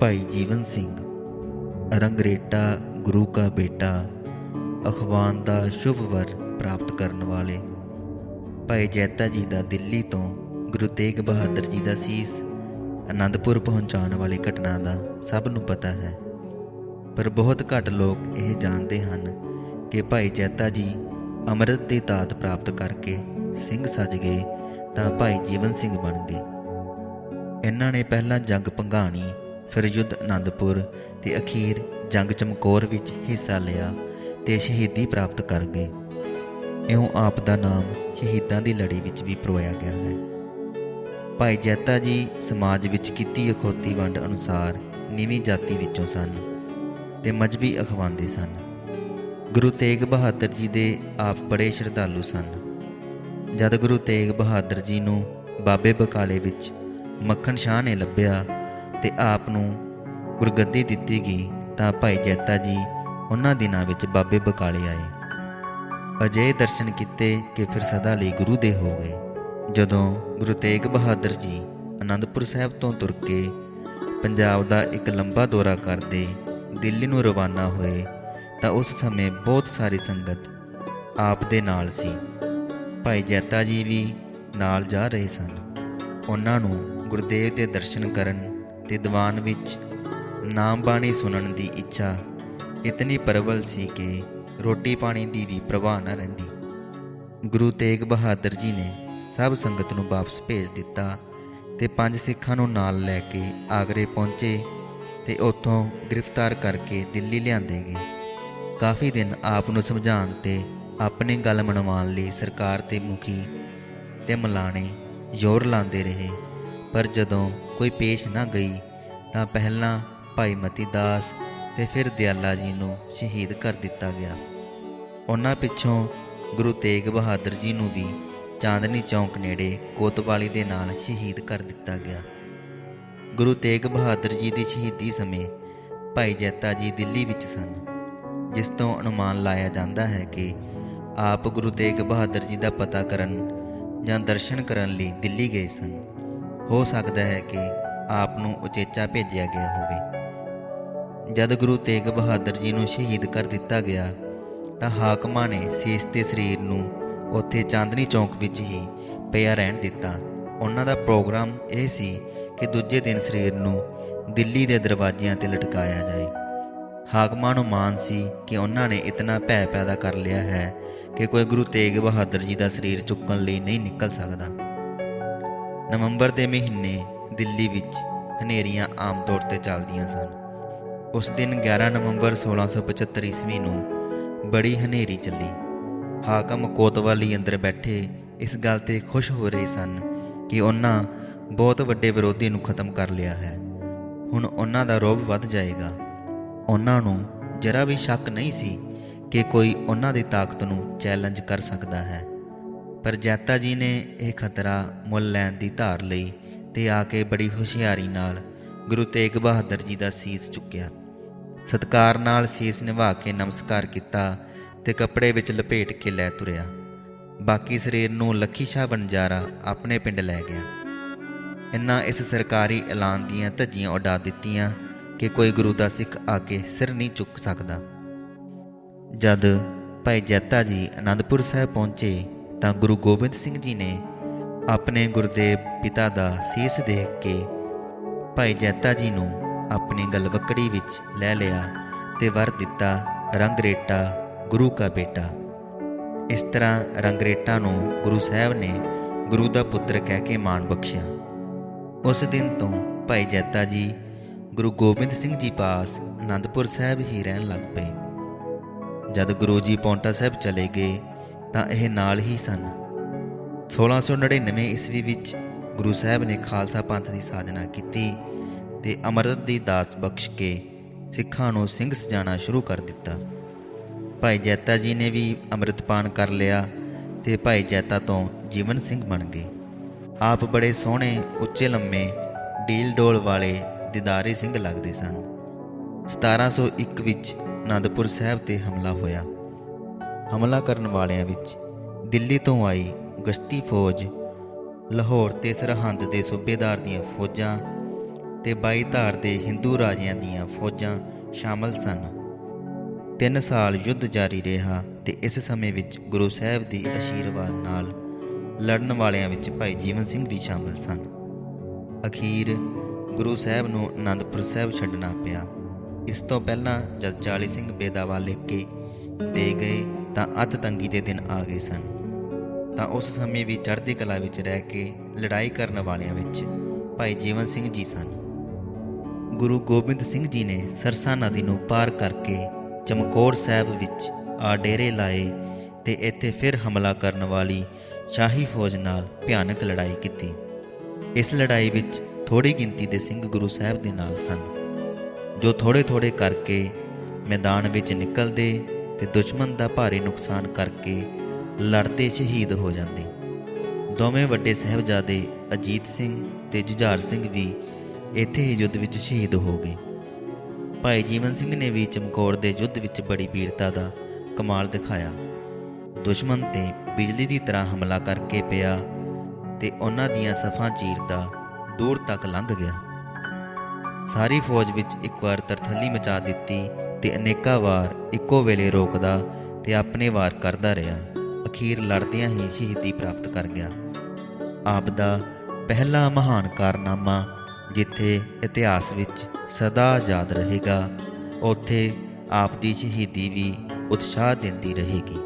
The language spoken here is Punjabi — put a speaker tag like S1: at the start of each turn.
S1: भाई जीवन सिंह रंगरेटा गुरु का बेटा अखवान ਦਾ शुभ वर प्राप्त ਕਰਨ ਵਾਲੇ ਭਾਈ ਜੈਤਾ ਜੀ ਦਾ ਦਿੱਲੀ ਤੋਂ ਗੁਰੂ ਤੇਗ ਬਹਾਦਰ ਜੀ ਦਾ ਸੀਸ ਆਨੰਦਪੁਰ ਪਹੁੰਚਾਉਣ ਵਾਲੀ ਘਟਨਾ ਦਾ ਸਭ ਨੂੰ ਪਤਾ ਹੈ, ਪਰ ਬਹੁਤ ਘੱਟ ਲੋਕ ਇਹ ਜਾਣਦੇ ਹਨ ਕਿ ਭਾਈ ਜੈਤਾ ਜੀ ਅੰਮ੍ਰਿਤ ਦੀ ਦਾਤ ਪ੍ਰਾਪਤ ਕਰਕੇ ਸਿੰਘ ਸੱਜ ਗਏ ਤਾਂ ਭਾਈ ਜੀਵਨ ਸਿੰਘ ਬਣ ਗਏ। ਇਹਨਾਂ ਨੇ ਪਹਿਲਾਂ ਜੰਗ ਭੰਗਾਣੀ, ਫਿਰ ਯੁੱਧ ਆਨੰਦਪੁਰ ਤੇ ਅਖੀਰ ਜੰਗ ਚਮਕੌਰ ਵਿੱਚ ਹਿੱਸਾ ਲਿਆ ਤੇ ਸ਼ਹੀਦੀ ਪ੍ਰਾਪਤ ਕਰ ਗਏ। ਇਉਂ ਆਪ ਦਾ ਨਾਮ ਸ਼ਹੀਦਾਂ ਦੀ ਲੜੀ ਵਿੱਚ ਵੀ ਪਰੋਇਆ ਗਿਆ ਹੈ। ਭਾਈ ਜੈਤਾ ਜੀ ਸਮਾਜ ਵਿੱਚ ਕੀਤੀ ਅਖੌਤੀ ਵੰਡ ਅਨੁਸਾਰ ਨੀਵੀਂ ਜਾਤੀ ਵਿੱਚੋਂ ਸਨ ਤੇ ਮਜ਼੍ਹਬੀ ਅਖਵਾਂਦੇ ਸਨ। ਗੁਰੂ ਤੇਗ ਬਹਾਦਰ ਜੀ ਦੇ ਆਪ ਬੜੇ ਸ਼ਰਧਾਲੂ ਸਨ। ਜਦ ਗੁਰੂ ਤੇਗ ਬਹਾਦਰ ਜੀ ਨੂੰ ਬਾਬੇ ਬਕਾਲੇ ਵਿੱਚ ਮੱਖਣ ਸ਼ਾਹ ਨੇ ਲੱਭਿਆ ਤੇ ਆਪ ਨੂੰ ਗੁਰਗੱਦੀ ਦਿੱਤੀ ਗਈ ਤਾਂ ਭਾਈ ਜੈਤਾ ਜੀ ਉਹਨਾਂ ਦਿਨਾਂ ਵਿੱਚ ਬਾਬੇ ਬਕਾਲੇ ਆਏ। ਅਜਿਹੇ ਦਰਸ਼ਨ ਕੀਤੇ ਕਿ ਫਿਰ ਸਦਾ ਲਈ ਗੁਰੂ ਦੇ ਹੋ ਗਏ। ਜਦੋਂ ਗੁਰੂ ਤੇਗ ਬਹਾਦਰ ਜੀ ਆਨੰਦਪੁਰ ਸਾਹਿਬ ਤੋਂ ਤੁਰ ਕੇ ਪੰਜਾਬ ਦਾ ਇੱਕ ਲੰਬਾ ਦੌਰਾ ਕਰਦੇ ਦਿੱਲੀ ਨੂੰ ਰਵਾਨਾ ਹੋਏ ਤਾਂ ਉਸ ਸਮੇਂ ਬਹੁਤ ਸਾਰੀ ਸੰਗਤ ਆਪ ਦੇ ਨਾਲ ਸੀ। ਭਾਈ ਜੈਤਾ ਜੀ ਵੀ ਨਾਲ ਜਾ ਰਹੇ ਸਨ। ਉਹਨਾਂ ਨੂੰ ਗੁਰਦੇਵ ਦੇ ਦਰਸ਼ਨ ਕਰਨ ਤੇ ਦੀਵਾਨ ਵਿੱਚ ਨਾਮ ਬਾਣੀ ਸੁਣਨ ਦੀ ਇੱਛਾ ਇਤਨੀ ਪ੍ਰਬਲ ਸੀ ਕਿ ਰੋਟੀ ਪਾਣੀ ਦੀ ਵੀ ਪ੍ਰਵਾਹ ਨਾ ਰਹਿੰਦੀ। ਗੁਰੂ ਤੇਗ ਬਹਾਦਰ ਜੀ ਨੇ ਸਭ ਸੰਗਤ ਨੂੰ ਵਾਪਸ ਭੇਜ ਦਿੱਤਾ ਤੇ 5 ਸਿੱਖਾਂ ਨੂੰ ਨਾਲ ਲੈ ਕੇ ਆਗਰੇ ਪਹੁੰਚੇ ਤੇ ਉੱਥੋਂ ਗ੍ਰਿਫਤਾਰ ਕਰਕੇ ਦਿੱਲੀ ਲਿਆਂਦੇ ਗਏ। ਕਾਫੀ ਦਿਨ ਆਪ ਨੂੰ ਸਮਝਾਉਣ ਤੇ ਆਪਣੀ ਗੱਲ ਮਨਵਾਉਣ ਲਈ ਸਰਕਾਰ ਤੇ ਮੁਖੀ ਤੇ ਮਲਾਣੇ ਜ਼ੋਰ ਲਾਉਂਦੇ ਰਹੇ, ਪਰ ਜਦੋਂ ਕੋਈ ਪੇਸ਼ ਨਾ ਗਈ ਤਾਂ ਪਹਿਲਾਂ ਭਾਈ ਮਤੀ ਦਾਸ ਤੇ ਫਿਰ ਦਿਆਲਾ ਜੀ ਨੂੰ ਸ਼ਹੀਦ ਕਰ ਦਿੱਤਾ ਗਿਆ। ਉਹਨਾਂ ਪਿੱਛੋਂ ਗੁਰੂ ਤੇਗ ਬਹਾਦਰ ਜੀ ਨੂੰ ਵੀ ਚਾਂਦਨੀ ਚੌਂਕ ਨੇੜੇ ਕੋਤਵਾਲੀ ਦੇ ਨਾਲ ਸ਼ਹੀਦ ਕਰ ਦਿੱਤਾ ਗਿਆ। ਗੁਰੂ ਤੇਗ ਬਹਾਦਰ ਜੀ ਦੀ ਸ਼ਹੀਦੀ ਸਮੇਂ ਭਾਈ ਜੈਤਾ ਜੀ ਦਿੱਲੀ ਵਿੱਚ ਸਨ, ਜਿਸ ਤੋਂ ਅਨੁਮਾਨ ਲਾਇਆ ਜਾਂਦਾ ਹੈ ਕਿ ਆਪ ਗੁਰੂ ਤੇਗ ਬਹਾਦਰ ਜੀ ਦਾ ਪਤਾ ਕਰਨ ਜਾਂ ਦਰਸ਼ਨ ਕਰਨ ਲਈ ਦਿੱਲੀ ਗਏ ਸਨ। ਹੋ ਸਕਦਾ ਹੈ ਕਿ ਆਪ ਨੂੰ ਉਚੇਚਾ ਭੇਜਿਆ ਗਿਆ ਹੋਵੇ। ਜਦ ਗੁਰੂ ਤੇਗ ਬਹਾਦਰ ਜੀ ਨੂੰ ਸ਼ਹੀਦ ਕਰ ਦਿੱਤਾ ਗਿਆ ਤਾਂ ਹਾਕਮਾਂ ਨੇ ਸੀਸ ਤੇ ਸਰੀਰ ਨੂੰ ਉੱਥੇ ਚਾਂਦਨੀ ਚੌਂਕ ਵਿੱਚ ਹੀ ਪਿਆ ਰਹਿਣ ਦਿੱਤਾ। ਉਹਨਾਂ ਦਾ ਪ੍ਰੋਗਰਾਮ ਇਹ ਸੀ ਕਿ ਦੂਜੇ ਦਿਨ ਸਰੀਰ ਨੂੰ ਦਿੱਲੀ ਦੇ ਦਰਵਾਜ਼ਿਆਂ ਤੇ ਲਟਕਾਇਆ ਜਾਏ। ਹਾਕਮਾਂ ਨੂੰ ਮਾਣ ਸੀ ਕਿ ਉਹਨਾਂ ਨੇ ਇਤਨਾ ਭੈ ਪੈਦਾ ਕਰ ਲਿਆ ਹੈ ਕਿ ਕੋਈ ਗੁਰੂ ਤੇਗ ਬਹਾਦਰ ਜੀ ਦਾ ਸਰੀਰ ਚੁੱਕਣ ਲਈ ਨਹੀਂ ਨਿਕਲ ਸਕਦਾ। ਨਵੰਬਰ ਦੇ ਮਹੀਨੇ ਦਿੱਲੀ ਵਿੱਚ ਹਨੇਰੀਆਂ ਆਮ ਤੌਰ ਤੇ ਚੱਲਦੀਆਂ ਸਨ। ਉਸ ਦਿਨ 11 ਨਵੰਬਰ 1675 ਈਸਵੀ ਨੂੰ ਬੜੀ ਹਨੇਰੀ ਚੱਲੀ। ਹਾਕਮ ਕੋਤਵਾਲੀ ਅੰਦਰ ਬੈਠੇ ਇਸ ਗੱਲ ਤੇ ਖੁਸ਼ ਹੋ ਰਹੇ ਸਨ ਕਿ ਉਹਨਾਂ ਬਹੁਤ ਵੱਡੇ ਵਿਰੋਧੀ ਨੂੰ ਖਤਮ ਕਰ ਲਿਆ ਹੈ। ਹੁਣ ਉਹਨਾਂ ਦਾ ਰੋਹਬ ਵੱਧ ਜਾਏਗਾ। ਉਹਨਾਂ ਨੂੰ ਜਰਾ ਵੀ ਸ਼ੱਕ ਨਹੀਂ ਸੀ ਕਿ ਕੋਈ ਉਹਨਾਂ ਦੀ ਤਾਕਤ ਨੂੰ ਚੈਲੰਜ ਕਰ ਸਕਦਾ ਹੈ। ਪਰ ਜੈਤਾ ਜੀ ਨੇ ਇਹ ਖਤਰਾ ਮੁੱਲ ਲੈਣ ਦੀ ਧਾਰ ਲਈ ਤੇ ਆ ਕੇ ਬੜੀ ਹੁਸ਼ਿਆਰੀ ਨਾਲ ਗੁਰੂ ਤੇਗ ਬਹਾਦਰ ਜੀ ਦਾ ਸੀਸ ਚੁੱਕਿਆ। ਸਤਿਕਾਰ ਨਾਲ ਸੀਸ ਨਿਭਾ ਕੇ ਨਮਸਕਾਰ ਕੀਤਾ ਤੇ ਕੱਪੜੇ ਵਿੱਚ ਲਪੇਟ ਕੇ ਲੈ ਤੁਰਿਆ। ਬਾਕੀ ਸਰੀਰ ਨੂੰ ਲੱਖੀ ਸ਼ਾਹ ਬੰਜਾਰਾ ਆਪਣੇ ਪਿੰਡ ਲੈ ਗਿਆ। ਇਹਨਾਂ ਇਸ ਸਰਕਾਰੀ ਐਲਾਨ ਦੀਆਂ ਧੱਜੀਆਂ ਉਡਾ ਦਿੱਤੀਆਂ ਕਿ ਕੋਈ ਗੁਰੂ ਦਾ ਸਿੱਖ ਆ ਕੇ ਸਿਰ ਨਹੀਂ ਚੁੱਕ ਸਕਦਾ। ਜਦ ਭਾਈ ਜੈਤਾ ਜੀ ਆਨੰਦਪੁਰ ਸਾਹਿਬ ਪਹੁੰਚੇ ਤਾਂ ਗੁਰੂ ਗੋਬਿੰਦ ਸਿੰਘ ਜੀ ਨੇ ਆਪਣੇ ਗੁਰਦੇਵ ਪਿਤਾ ਦਾ ਸੀਸ ਦੇਖ ਕੇ ਭਾਈ ਜੈਤਾ ਜੀ ਨੂੰ ਆਪਣੀ ਗਲਵੱਕੜੀ ਵਿੱਚ ਲੈ ਲਿਆ ਤੇ ਵਰ ਦਿੱਤਾ, ਰੰਗਰੇਟਾ ਗੁਰੂ ਕਾ ਬੇਟਾ। ਇਸ ਤਰ੍ਹਾਂ ਰੰਗਰੇਟਾ ਨੂੰ ਗੁਰੂ ਸਾਹਿਬ ਨੇ ਗੁਰੂ ਦਾ ਪੁੱਤਰ ਕਹਿ ਕੇ ਮਾਣ ਬਖਸ਼ਿਆ। ਉਸ ਦਿਨ ਤੋਂ ਭਾਈ ਜੈਤਾ ਜੀ ਗੁਰੂ ਗੋਬਿੰਦ ਸਿੰਘ ਜੀ ਪਾਸ ਆਨੰਦਪੁਰ ਸਾਹਿਬ ਹੀ ਰਹਿਣ ਲੱਗ ਪਏ। ਜਦ ਗੁਰੂ ਜੀ ਪੌਂਟਾ ਸਾਹਿਬ ਚਲੇ ਗਏ ਤਾਂ ਇਹ ਨਾਲ ਹੀ ਸਨ। 1699 ਈਸਵੀ ਵਿੱਚ ਗੁਰੂ ਸਾਹਿਬ ਨੇ ਖਾਲਸਾ ਪੰਥ ਦੀ ਸਾਜਨਾ ਕੀਤੀ ਤੇ ਅੰਮ੍ਰਿਤ ਦੀ ਦਾਤ ਬਖਸ਼ ਕੇ ਸਿੱਖਾਂ ਨੂੰ ਸਿੰਘ ਸਜਾਣਾ ਸ਼ੁਰੂ ਕਰ ਦਿੱਤਾ। ਭਾਈ ਜੈਤਾ ਜੀ ਨੇ ਵੀ ਅੰਮ੍ਰਿਤਪਾਨ ਕਰ ਲਿਆ ਤੇ ਭਾਈ ਜੈਤਾ ਤੋਂ ਜੀਵਨ ਸਿੰਘ ਬਣ ਗਏ। ਆਪ ਬੜੇ ਸੋਹਣੇ, ਉੱਚੇ, ਲੰਮੇ, ਡੀਲ ਡੋਲ ਵਾਲੇ ਦੀਦਾਰੀ ਸਿੰਘ ਲੱਗਦੇ ਸਨ। 1701 ਵਿੱਚ ਆਨੰਦਪੁਰ ਸਾਹਿਬ ਤੇ ਹਮਲਾ ਹੋਇਆ। ਹਮਲਾ ਕਰਨ ਵਾਲਿਆਂ ਵਿੱਚ ਦਿੱਲੀ ਤੋਂ ਆਈ ਗਸ਼ਤੀ ਫੌਜ, ਲਾਹੌਰ ਤੇ ਸਰਹੰਦ ਦੇ ਸੂਬੇਦਾਰ ਦੀਆਂ ਫੌਜਾਂ, ਤੇ 22 ਧਾਰ ਦੇ ਹਿੰਦੂ ਰਾਜਿਆਂ ਦੀਆਂ ਫੌਜਾਂ ਸ਼ਾਮਲ ਸਨ। 3 ਸਾਲ ਯੁੱਧ ਜਾਰੀ ਰਿਹਾ ਤੇ ਇਸ ਸਮੇਂ ਵਿੱਚ ਗੁਰੂ ਸਾਹਿਬ ਦੀ ਅਸ਼ੀਰਵਾਦ ਨਾਲ ਲੜਨ ਵਾਲਿਆਂ ਵਿੱਚ ਭਾਈ ਜੀਵਨ ਸਿੰਘ ਵੀ ਸ਼ਾਮਲ ਸਨ। ਅਖੀਰ ਗੁਰੂ ਸਾਹਿਬ ਨੂੰ ਅਨੰਦਪੁਰ ਸਾਹਿਬ ਛੱਡਣਾ ਪਿਆ। ਇਸ ਤੋਂ ਪਹਿਲਾਂ ਜਦ 40 ਸਿੰਘ ਬੇਦਾਵਾ ਲਿਖ ਕੇ ਦੇ ਗਏ ਤਾਂ ਅੱਤ ਤੰਗੀ ਦੇ ਦਿਨ ਆ ਗਏ ਸਨ। ਤਾਂ ਉਸ ਸਮੇਂ ਵੀ ਚੜ੍ਹਦੀ ਕਲਾ ਵਿੱਚ ਰਹਿ ਕੇ ਲੜਾਈ ਕਰਨ ਵਾਲਿਆਂ ਵਿੱਚ ਭਾਈ ਜੀਵਨ ਸਿੰਘ ਜੀ ਸਨ। ਗੁਰੂ ਗੋਬਿੰਦ ਸਿੰਘ ਜੀ ਨੇ ਸਰਸਾ ਨਦੀ ਨੂੰ ਪਾਰ ਕਰਕੇ ਚਮਕੌਰ ਸਾਹਿਬ ਵਿੱਚ ਆ ਡੇਰੇ ਲਾਏ ਤੇ ਇੱਥੇ ਫਿਰ ਹਮਲਾ ਕਰਨ ਵਾਲੀ ਸ਼ਾਹੀ ਫੌਜ ਨਾਲ ਭਿਆਨਕ ਲੜਾਈ ਕੀਤੀ। ਇਸ ਲੜਾਈ ਵਿੱਚ ਥੋੜ੍ਹੀ ਗਿਣਤੀ ਦੇ ਸਿੰਘ ਗੁਰੂ ਸਾਹਿਬ ਦੇ ਨਾਲ ਸਨ, ਜੋ ਥੋੜ੍ਹੇ ਥੋੜ੍ਹੇ ਕਰਕੇ ਮੈਦਾਨ ਵਿੱਚ ਨਿਕਲਦੇ ਤੇ ਦੁਸ਼ਮਣ ਦਾ ਭਾਰੀ ਨੁਕਸਾਨ ਕਰਕੇ ਲੜਦੇ ਸ਼ਹੀਦ ਹੋ ਜਾਂਦੇ। ਦੋਵੇਂ ਵੱਡੇ ਸਾਹਿਬਜ਼ਾਦੇ ਅਜੀਤ ਸਿੰਘ ਤੇ ਜੁਝਾਰ ਸਿੰਘ ਵੀ ਇੱਥੇ ਹੀ ਯੁੱਧ ਵਿੱਚ ਸ਼ਹੀਦ ਹੋ ਗਏ। ਭਾਈ ਜੀਵਨ ਸਿੰਘ ਨੇ ਵੀ ਚਮਕੌਰ ਦੇ ਯੁੱਧ ਵਿੱਚ ਬੜੀ ਵੀਰਤਾ ਦਾ ਕਮਾਲ ਦਿਖਾਇਆ। ਦੁਸ਼ਮਣ ਤੇ ਬਿਜਲੀ ਦੀ ਤਰ੍ਹਾਂ ਹਮਲਾ ਕਰਕੇ ਪਿਆ ਤੇ ਉਹਨਾਂ ਦੀਆਂ ਸਫਾਂ ਚੀਰਦਾ ਦੂਰ ਤੱਕ ਲੰਘ ਗਿਆ। ਸਾਰੀ ਫੌਜ ਵਿੱਚ ਇੱਕ ਵਾਰ ਤਰਥੱਲੀ ਮਚਾ ਦਿੱਤੀ ਤੇ ਅਨੇਕਾਂ ਵਾਰ ਇੱਕੋ ਵੇਲੇ ਰੋਕਦਾ ਤੇ ਆਪਣੇ ਵਾਰ ਕਰਦਾ ਰਿਹਾ। ਅਖੀਰ ਲੜਦਿਆਂ ਹੀ ਸ਼ਹੀਦੀ ਪ੍ਰਾਪਤ ਕਰ ਗਿਆ। ਆਪ ਦਾ ਪਹਿਲਾ ਮਹਾਨ ਕਾਰਨਾਮਾ ਜਿੱਥੇ ਇਤਿਹਾਸ ਵਿੱਚ ਸਦਾ ਯਾਦ ਰਹੇਗਾ, ਉੱਥੇ ਆਪ ਦੀ ਸ਼ਹੀਦੀ ਵੀ ਉਤਸ਼ਾਹ ਦਿੰਦੀ ਰਹੇਗੀ।